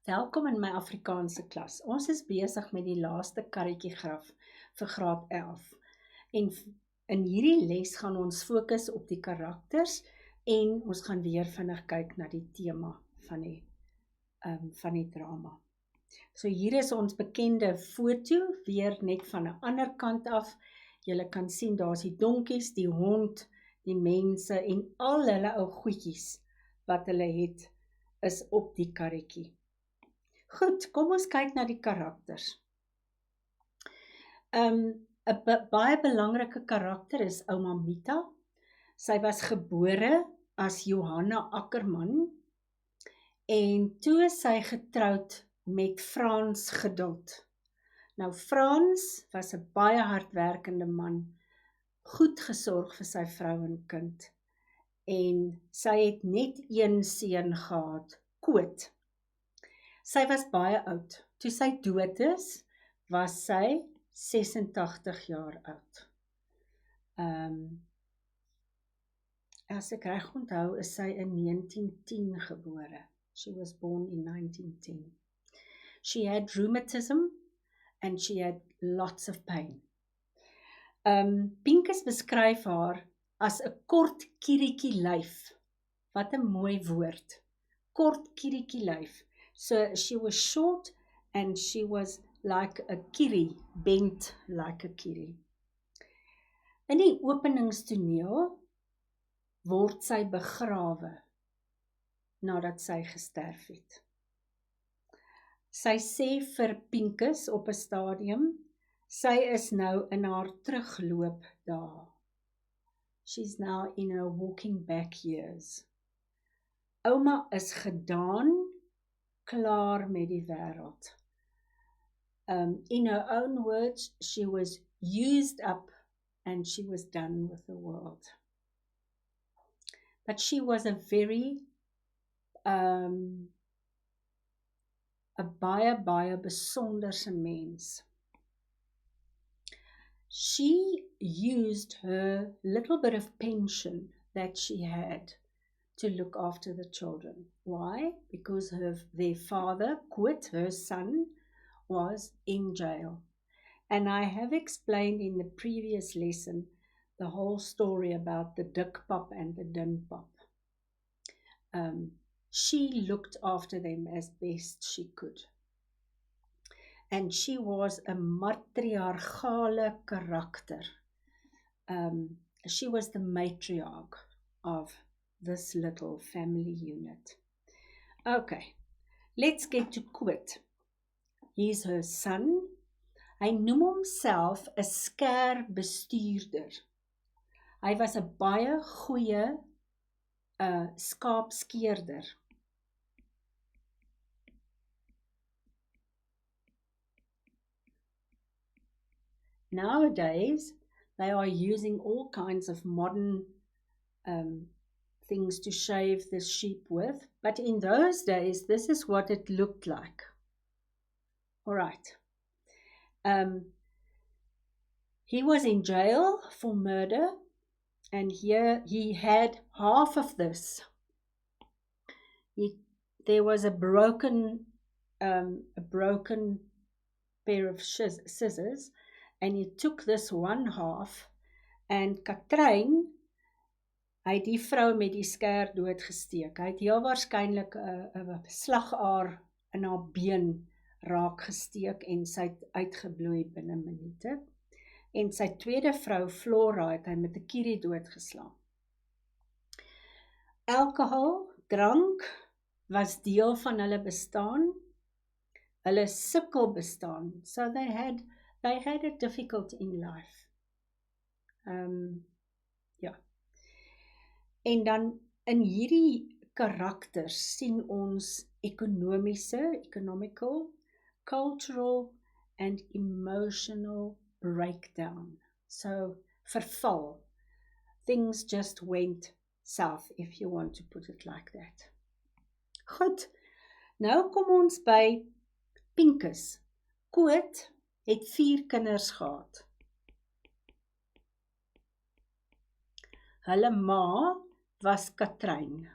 Welkom in my Afrikaanse klas. Ons is besig met die laaste karretjiegraf vir graad 11. En in hierdie les gaan ons fokus op die karakters en ons gaan weer vinnig kyk na die tema van die drama. So hier is ons bekende foto, weer net van 'n ander kant af. Julle kan sien, daar is die donkies, die hond, die mense en al hulle ou goedjies wat hulle het, is op die karretjie. Goed, kom ons kyk na die karakters. 'n baie belangrike karakter is ouma Mita. Sy was gebore as Johanna Ackerman en toe is sy getroud met Frans Geduld. Nou Frans was 'n baie hardwerkende man, goed gesorg vir sy vrou en kind. En sy het net een seun gehad, Koot. Sy was baie oud. Toe sy dood is, was sy 86 jaar oud. As ek reg onthou, is sy in 1910 gebore. She was born in 1910. She had rheumatism and she had lots of pain. Pincus beskryf haar as 'n kort kieriekie lyf. Wat 'n mooi woord. Kort kieriekie lyf. So she was short and she was like a kierie, bent like a kierie. In die openingstoneel word sy begrawe nadat sy gesterf het. Sy sê vir Pincus op 'n stadium, sy is nou in haar terugloop dae. She's now in her walking back years. Ouma is gedaan, klaar met die wêreld. In her own words, she was used up and she was done with the world. But she was a very, 'n baie besonderse mens. She used her little bit of pension that she had to look after the children. Why? Because their father, Koot, her son, was in jail. And I have explained in the previous lesson the whole story about the dik pap and the dun pap. She looked after them as best she could. And she was a matriarchale karakter. She was the matriarch of this little family unit. Okay, let's get to Koot. He's her son. Hy noem homself 'n skêr bestuurder. Hy was 'n baie goeie skaapskeerder. Nowadays, they are using all kinds of modern things to shave the sheep with, but in those days, this is what it looked like. All right. He was in jail for murder, and here he had half of this. There was a broken pair of scissors, and he took this one half, and Katrein, hy het die vrou met die skêr doodgesteek. Hy het heel waarskynlik 'n slagaar in haar been raak gesteek en sy het uitgebloei binne minute. En sy tweede vrou, Flora, het hy met 'n kierie doodgeslaan. Alkohol, drank, was deel van hulle bestaan, hulle sukkel bestaan. So they had it difficult in life. Ja. En dan in hierdie karakters sien ons economical, cultural and emotional breakdown. So verval. Things just went south, if you want to put it like that. Goed, nou kom ons by Pincus. Koot het 4 kinders gehad. Hulle ma was Katrein.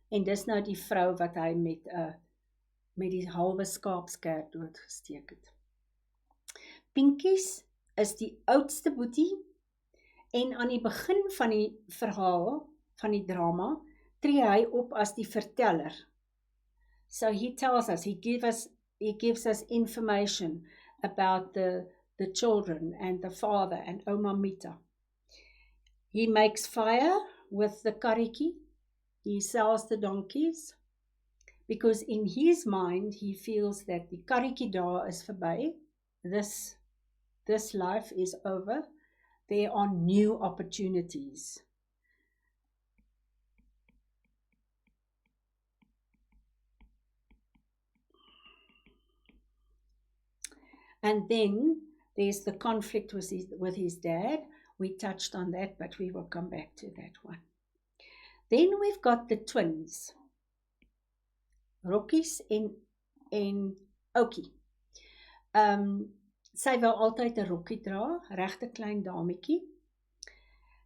En dis nou die vrou wat hy met die halwe skaapskert doodgesteek het. Pinkies is die oudste boetie, en aan die begin van die verhaal, van die drama, tree hy op as die verteller. So he tells us, he gives us information about the children and the father and Oma Mita. He makes fire with the kariki. He sells the donkeys, because in his mind he feels that die karretjie daar is verby. This life is over. There are new opportunities. And then there's the conflict with his dad. We touched on that, but we will come back to that one. Then we've got the twins, Rokkies en Oukie. Sy wou altyd 'n rokkie dra, regte klein dametjie.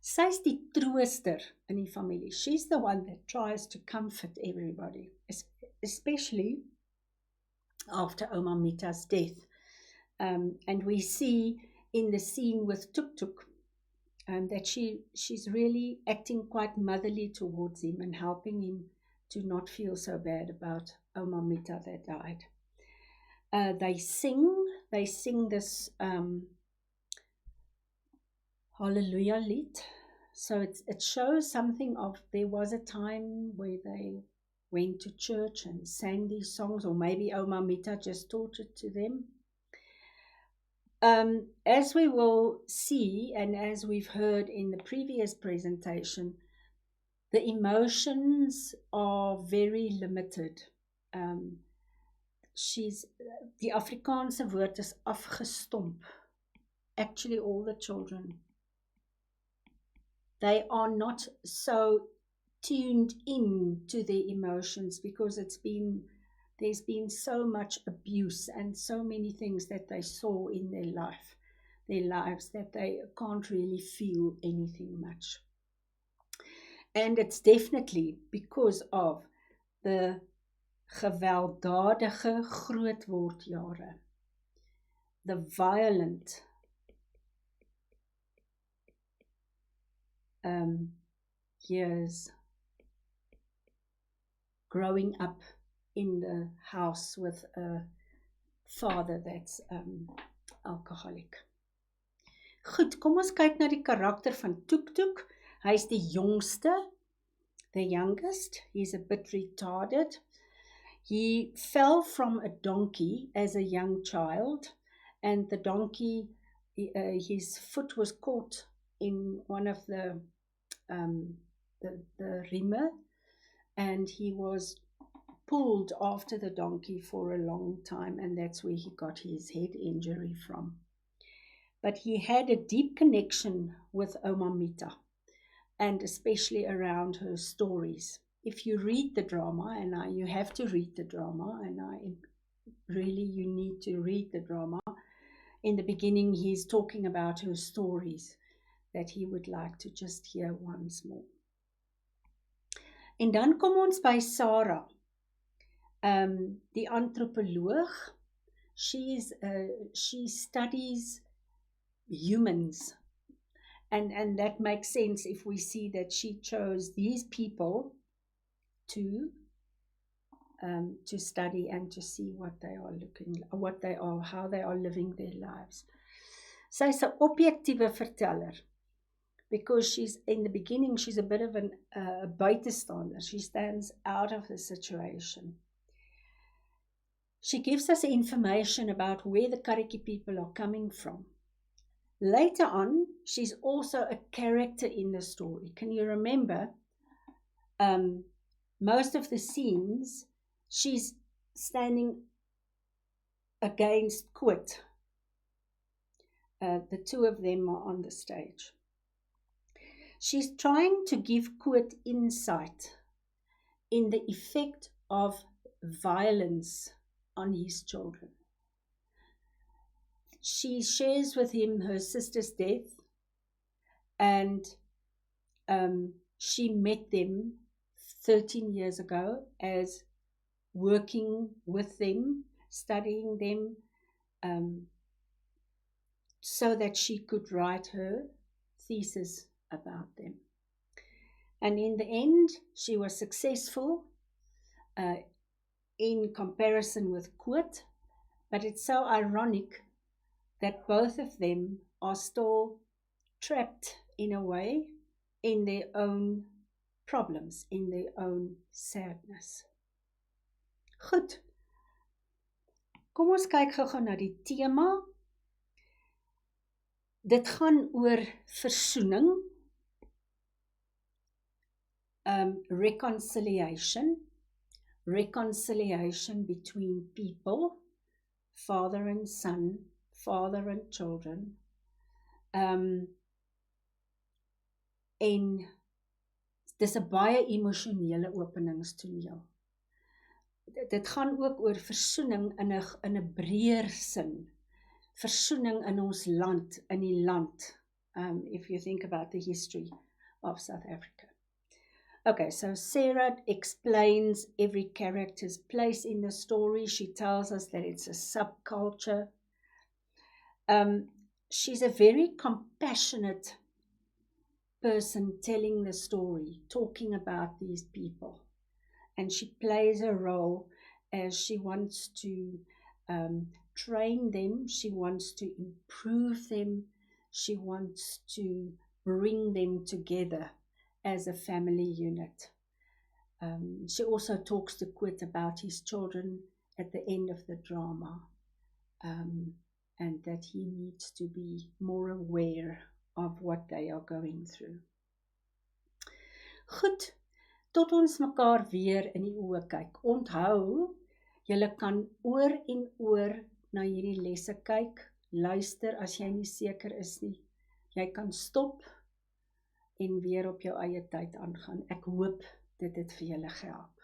Sy's die trooster in die familie. She's the one that tries to comfort everybody, especially after Oma Mita's death. And we see in the scene with Tuk Tuk that she's really acting quite motherly towards him and helping him to not feel so bad about Oma Mita that died. They sing this Hallelujah lied. So it shows something of, there was a time where they went to church and sang these songs, or maybe Oma Mita just taught it to them. As we will see, and as we've heard in the previous presentation, the emotions are very limited. Die Afrikaanse woord is afgestomp. Actually, all the children, they are not so tuned in to their emotions, because there's been so much abuse and so many things that they saw in their lives, that they can't really feel anything much. And it's definitely because of the gewelddadige grootwordjare, the violent years growing up in the house with a father that's alcoholic. Goed, kom ons kyk na die karakter van Tuk Tuk. Hy's die jongste, the youngest. He's a bit retarded. He fell from a donkey as a young child, and the donkey, his foot was caught in one of the riemen, and he was pulled after the donkey for a long time, and that's where he got his head injury from. But he had a deep connection with Oma Mita, and especially around her stories. If you read the drama, and you have to read the drama, and you need to read the drama. In the beginning, he's talking about her stories that he would like to just hear once more. En dan kom ons by Sarah, die antropoloog. She studies humans, and that makes sense if we see that she chose these people to study and to see what they are, how they are living their lives. Sy's 'n objektiewe verteller, because in the beginning she's a bit of a buitestander. She stands out of the situation. She gives us information about where the Kariki people are coming from. Later on, she's also a character in the story. Can you remember? Most of the scenes, she's standing against Koot. The two of them are on the stage. She's trying to give Koot insight in the effect of violence on his children. She shares with him her sister's death, and she met them 13 years ago as working with them, studying them, so that she could write her thesis about them. And in the end, she was successful in comparison with Koot, but it's so ironic that both of them are still trapped in a way in their own problems, in their own sadness. Goed, kom ons kyk gou na die tema. Dit gaan oor versoening, reconciliation between people, father and son, father and children, en dis 'n baie emosionele openingstoneel. Dit gaan ook oor versoening in 'n breër sin, versoening in ons land, in die land, if you think about the history of South Africa. Okay, so Sarah explains every character's place in the story. She tells us that it's a subculture. She's a very compassionate person telling the story, talking about these people. And she plays a role as she wants to train them, she wants to improve them, she wants to bring them together as a family unit. She also talks to Koot about his children at the end of the drama, and that he needs to be more aware of what they are going through. Goed, tot ons mekaar weer in die oë kyk. Onthou, julle kan oor en oor na hierdie lesse kyk, luister as jy nie seker is nie. Jy kan stop en weer op jou eie tyd aangaan. Ek hoop dit het vir julle gehelp.